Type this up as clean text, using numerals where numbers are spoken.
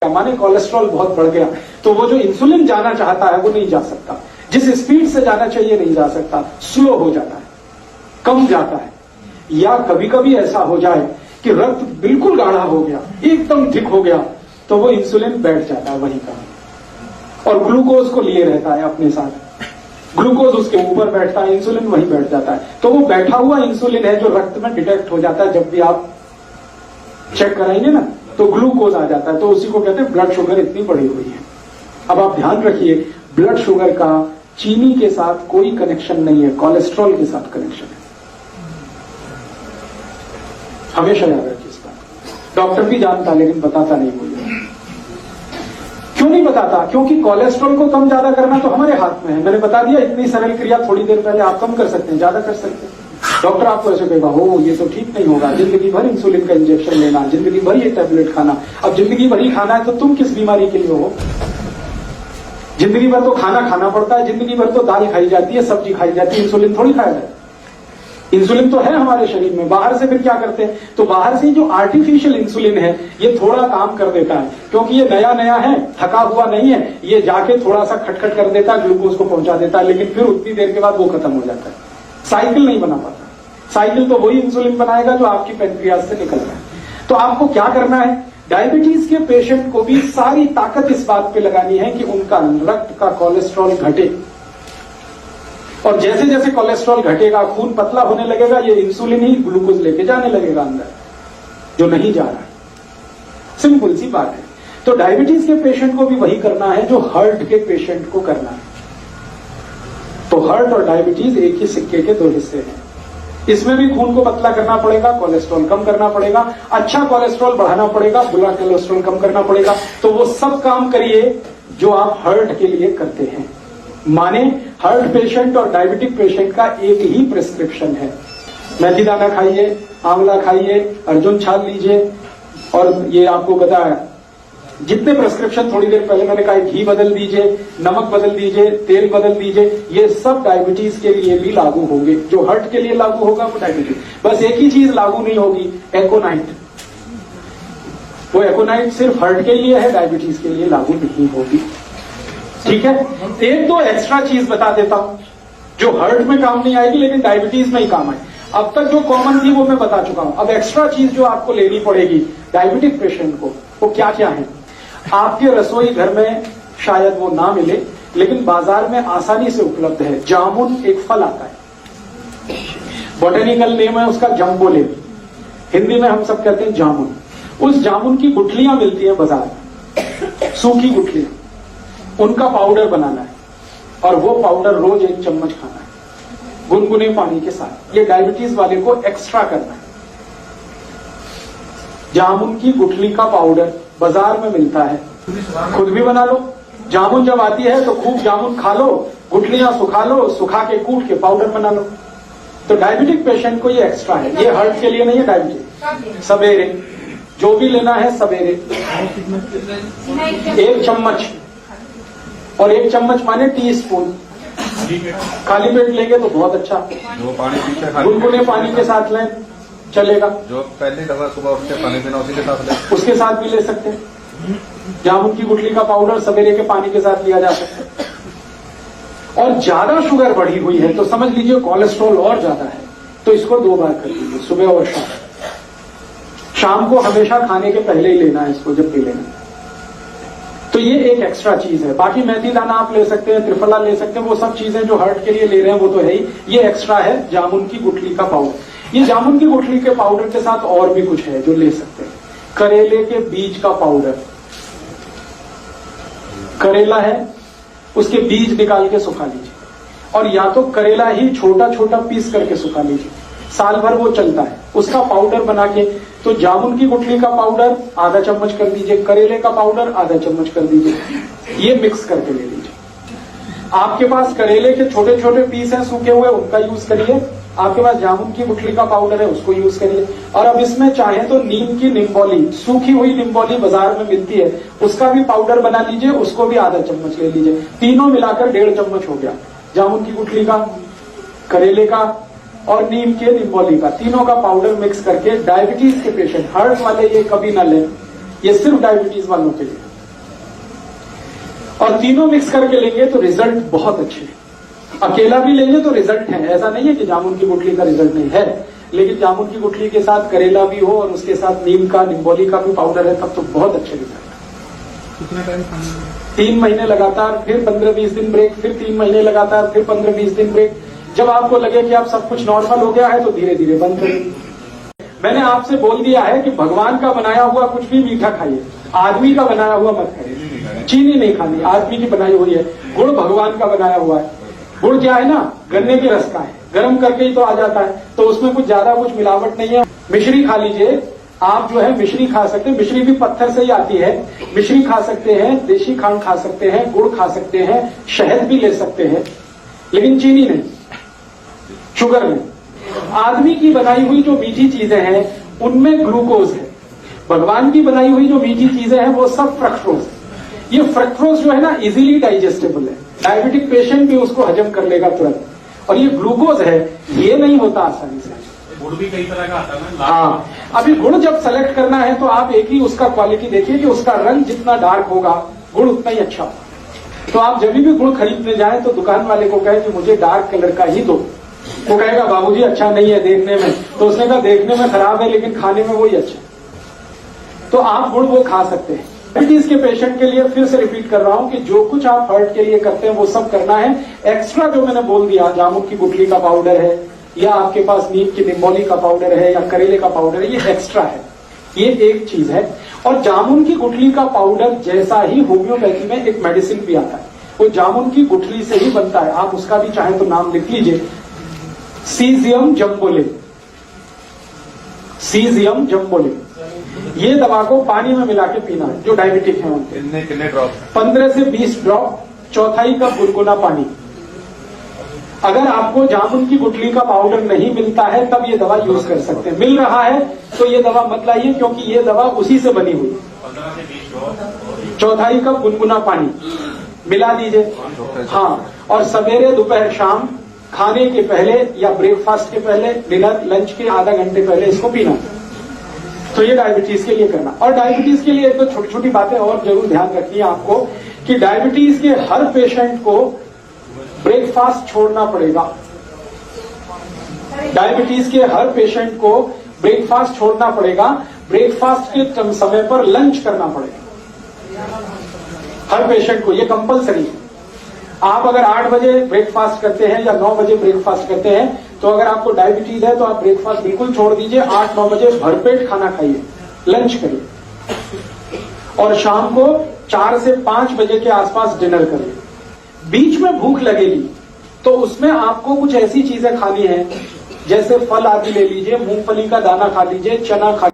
माने कोलेस्ट्रॉल बहुत बढ़ गया, तो वो जो इंसुलिन जाना चाहता है वो नहीं जा सकता, जिस स्पीड से जाना चाहिए नहीं जा सकता, स्लो हो जाता है, कम जाता है। या कभी कभी ऐसा हो जाए कि रक्त बिल्कुल गाढ़ा हो गया, एकदम थिक हो गया, तो वो इंसुलिन बैठ जाता है वहीं का और ग्लूकोज को लिए रहता है अपने साथ। ग्लूकोज उसके ऊपर बैठता है, इंसुलिन वहीं बैठ जाता है। तो वो बैठा हुआ इंसुलिन है जो रक्त में डिटेक्ट हो जाता है, जब भी आप चेक कराएंगे ना तो ग्लूकोज आ जाता है, तो उसी को कहते हैं ब्लड शुगर इतनी बढ़ी हुई है। अब आप ध्यान रखिए, ब्लड शुगर का चीनी के साथ कोई कनेक्शन नहीं है, कोलेस्ट्रॉल के साथ कनेक्शन है। हमेशा याद रखिए इस बात। डॉक्टर भी जानता लेकिन बताता नहीं मुझे। क्यों नहीं बताता? क्योंकि कोलेस्ट्रॉल को कम ज्यादा करना तो हमारे हाथ में है। मैंने बता दिया, इतनी सरल क्रिया थोड़ी देर पहले आप कम कर सकते हैं, ज्यादा कर सकते हैं। डॉक्टर आपको ऐसे कहेगा, हो ये तो ठीक नहीं होगा, जिंदगी भर इंसुलिन का इंजेक्शन लेना, जिंदगी भर ये टैबलेट खाना। अब जिंदगी भर ही खाना है तो तुम किस बीमारी के लिए हो? जिंदगी भर तो खाना खाना पड़ता है, जिंदगी भर तो दाल खाई जाती है, सब्जी खाई जाती है, इंसुलिन थोड़ी खाया जाए। इंसुलिन तो है हमारे शरीर में, बाहर से फिर क्या करते हैं? तो बाहर से जो आर्टिफिशियल इंसुलिन है ये थोड़ा काम कर देता है, क्योंकि ये नया नया है, थका हुआ नहीं है, ये जाके थोड़ा सा खटखट कर देता है, ग्लूकोज को पहुंचा देता है, लेकिन फिर उतनी देर के बाद वो खत्म हो जाता है। साइकिल नहीं बना पाता। साइकिल तो वही इंसुलिन बनाएगा जो आपकी पैंक्रियाज से निकल रहा है। तो आपको क्या करना है? डायबिटीज के पेशेंट को भी सारी ताकत इस बात पे लगानी है कि उनका रक्त का कोलेस्ट्रॉल घटे, और जैसे जैसे कोलेस्ट्रॉल घटेगा, खून पतला होने लगेगा, ये इंसुलिन ही ग्लूकोज लेके जाने लगेगा अंदर, जो नहीं जा रहा है। सिंपल सी बात है। तो डायबिटीज के पेशेंट को भी वही करना है जो हार्ट के पेशेंट को करना है। तो हार्ट और डायबिटीज एक ही सिक्के के दो हिस्से हैं। इसमें भी खून को पतला करना पड़ेगा, कोलेस्ट्रॉल कम करना पड़ेगा, अच्छा कोलेस्ट्रॉल बढ़ाना पड़ेगा, बुरा कोलेस्ट्रॉल कम करना पड़ेगा। तो वो सब काम करिए जो आप हार्ट के लिए करते हैं। माने हार्ट पेशेंट और डायबिटिक पेशेंट का एक ही प्रिस्क्रिप्शन है। मेथी दाना खाइए, आंवला खाइए, अर्जुन छाल लीजिए, और ये आपको बताया जितने प्रिस्क्रिप्शन थोड़ी देर पहले मैंने कहा, घी बदल दीजिए, नमक बदल दीजिए, तेल बदल दीजिए, ये सब डायबिटीज के लिए भी लागू होंगे। जो हार्ट के लिए लागू होगा वो डायबिटीज। बस एक ही चीज लागू नहीं होगी, एकोनाइट। वो एकोनाइट सिर्फ हार्ट के लिए है, डायबिटीज के लिए लागू नहीं होगी। ठीक है। एक दो एक्स्ट्रा चीज बता देता हूं जो हार्ट में काम नहीं आएगी लेकिन डायबिटीज में ही काम आए। अब तक जो कॉमन थी वो मैं बता चुका हूं। अब एक्स्ट्रा चीज जो आपको लेनी पड़ेगी डायबिटिक पेशेंट को, वो क्या क्या है? आपके रसोई घर में शायद वो ना मिले, लेकिन बाजार में आसानी से उपलब्ध है। जामुन एक फल आता है, बोटेनिकल नेम है उसका जम्बोलेब, हिंदी में हम सब कहते हैं जामुन। उस जामुन की गुठलियां मिलती हैं बाजार में, सूखी गुठलियां, उनका पाउडर बनाना है, और वो पाउडर रोज 1 चम्मच खाना है गुनगुने पानी के साथ। ये डायबिटीज वाले को एक्स्ट्रा करना है। जामुन की गुठली का पाउडर बाजार में मिलता है, खुद भी बना लो। जामुन जब आती है तो खूब जामुन खा लो, गुठलियां सुखा लो, सुखा के कूट के पाउडर बना लो। तो डायबिटिक पेशेंट को ये एक्स्ट्रा है, ये हार्ट के लिए नहीं है। डायबिटिक सवेरे जो भी लेना है, सवेरे 1 चम्मच, और 1 चम्मच माने टीस्पून। खाली पेट लेंगे तो बहुत अच्छा, गुनगुने पानी के साथ लें चलेगा। जो पहले दवा सुबह उठ के पानी पीना उसी के साथ ले, उसके साथ भी ले सकते हैं। जामुन की गुठली का पाउडर सवेरे के पानी के साथ लिया जा सकता है। और ज्यादा शुगर बढ़ी हुई है तो समझ लीजिए कोलेस्ट्रॉल और ज्यादा है, तो इसको 2 बार कर लीजिए, सुबह और शाम। शाम को हमेशा खाने के पहले ही लेना है इसको, जब भी लेना। तो ये एक एक्स्ट्रा चीज है। बाकी मेथी दाना आप ले सकते हैं, त्रिफला ले सकते हैं, वो सब चीजें जो हार्ट के लिए ले रहे हैं वो तो है ही। ये एक्स्ट्रा है जामुन की गुठली का पाउडर। ये जामुन की गुठली के पाउडर के साथ और भी कुछ है जो ले सकते हैं। करेले के बीज का पाउडर, करेला है उसके बीज निकाल के सुखा लीजिए, और या तो करेला ही छोटा छोटा पीस करके सुखा लीजिए, साल भर वो चलता है। उसका पाउडर बना के, तो जामुन की गुठली का पाउडर आधा चम्मच कर दीजिए, करेले का पाउडर आधा चम्मच कर दीजिए, ये मिक्स करके ले लीजिए। आपके पास करेले के छोटे छोटे पीस हैं सूखे हुए, उनका यूज करिए। आपके पास जामुन की गुठली का पाउडर है, उसको यूज करिए। और अब इसमें चाहे तो नीम की निम्बोली, सूखी हुई निम्बोली बाजार में मिलती है, उसका भी पाउडर बना लीजिए, उसको भी आधा चम्मच ले लीजिए। तीनों मिलाकर 1.5 चम्मच हो गया। जामुन की गुठली का, करेले का और नीम के निम्बोली का, तीनों का पाउडर मिक्स करके डायबिटीज के पेशेंट, हार्ट वाले ये कभी ना लें, ये सिर्फ डायबिटीज वालों के लिए। और तीनों मिक्स करके लेंगे तो रिजल्ट बहुत अच्छे हैं। अकेला भी लेंगे तो रिजल्ट है, ऐसा नहीं है कि जामुन की गुठली का रिजल्ट नहीं है, लेकिन जामुन की गुठली के साथ करेला भी हो और उसके साथ नीम का, निम्बोली का भी पाउडर है, तब तो बहुत अच्छे रिजल्ट है। कितना टाइम खाना है? 3 महीने लगातार, फिर 15-20 दिन ब्रेक, फिर 3 महीने लगातार, फिर 15-20 दिन ब्रेक। जब आपको लगे कि आप सब कुछ नॉर्मल हो गया है तो धीरे धीरे बंद करें। मैंने आपसे बोल दिया है कि भगवान का बनाया हुआ कुछ भी मीठा खाइए, आदमी का बनाया हुआ मत खाइए। चीनी नहीं खानी, आदमी की बनाई हुई है। गुड़ भगवान का बनाया हुआ है। गुड़ क्या है ना, गन्ने के रस का है, गर्म करके ही तो आ जाता है, तो उसमें कुछ ज्यादा कुछ मिलावट नहीं है। मिश्री खा लीजिए, आप जो है मिश्री खा सकते हैं, मिश्री भी पत्थर से ही आती है। मिश्री खा सकते हैं, देशी खांड खा सकते हैं, गुड़ खा सकते हैं, शहद भी ले सकते हैं, लेकिन चीनी नहीं, शुगर नहीं। आदमी की बनाई हुई जो मीठी चीजें हैं उनमें ग्लूकोज है, भगवान की बनाई हुई जो मीठी चीजें हैं वो सब फ्रक्टोज है। ये फ्रक्टोज जो है ना इजीली डाइजेस्टेबल है, डायबिटिक पेशेंट भी उसको हजम कर लेगा तुरंत। और ये ग्लूकोज है, ये नहीं होता आसानी से। गुड़ भी कई तरह का आता है ना। हाँ, अभी गुड़ जब सेलेक्ट करना है तो आप एक ही उसका क्वालिटी देखिए कि उसका रंग जितना डार्क होगा गुड़ उतना ही अच्छा होगा। तो आप जब भी गुड़ खरीदने जाएं तो दुकान वाले को कहे कि मुझे डार्क कलर का ही दो। वो कहेगा बाबूजी अच्छा नहीं है देखने में, तो उसने कहा देखने में खराब है लेकिन खाने में वही अच्छा। तो आप गुड़ वो खा सकते हैं। डायबिटीज के पेशेंट के लिए फिर से रिपीट कर रहा हूं कि जो कुछ आप हार्ट के लिए करते हैं वो सब करना है। एक्स्ट्रा जो मैंने बोल दिया, जामुन की गुठली का पाउडर है या आपके पास नीम की निम्बोली का पाउडर है या करेले का पाउडर है, ये एक्स्ट्रा है, ये एक चीज है। और जामुन की गुठली का पाउडर जैसा ही होम्योपैथी में एक मेडिसिन भी आता है, वो जामुन की गुठली से ही बनता है। आप उसका भी चाहे तो नाम लिख लीजिए, सीजियम जम्बोले। सीजियम जम्बोले, ये दवा को पानी में मिला के पीना है जो डायबिटिक है उनके। कितने ड्रॉप? 15 से 20 ड्रॉप, चौथाई कप गुनगुना पानी। अगर आपको जामुन की गुठली का पाउडर नहीं मिलता है तब ये दवा यूज कर सकते हैं। मिल रहा है तो ये दवा मत लाइए, क्योंकि ये दवा उसी से बनी हुई। 15 से 20 ड्रॉप, चौथाई कप गुनगुना पानी मिला दीजिए। हाँ, और सवेरे दोपहर शाम खाने के पहले या ब्रेकफास्ट के पहले, डिनर लंच के आधा घंटे पहले इसको पीना। तो ये डायबिटीज के लिए करना। और डायबिटीज के लिए एक तो छोटी छोटी बातें और जरूर ध्यान रखनी है आपको कि डायबिटीज के हर पेशेंट को ब्रेकफास्ट छोड़ना पड़ेगा। डायबिटीज के हर पेशेंट को ब्रेकफास्ट छोड़ना पड़ेगा। ब्रेकफास्ट के समय पर लंच करना पड़ेगा हर पेशेंट को, ये कंपलसरी है। आप अगर 8 बजे ब्रेकफास्ट करते हैं या 9 बजे ब्रेकफास्ट करते हैं तो अगर आपको डायबिटीज है तो आप ब्रेकफास्ट बिल्कुल छोड़ दीजिए। 8-9 बजे भरपेट खाना खाइए, लंच करिए और शाम को 4 से 5 बजे के आसपास डिनर करिए। बीच में भूख लगेगी तो उसमें आपको कुछ ऐसी चीजें खानी है, जैसे फल आदि ले लीजिए, मूंगफली का दाना खा लीजिए, चना खा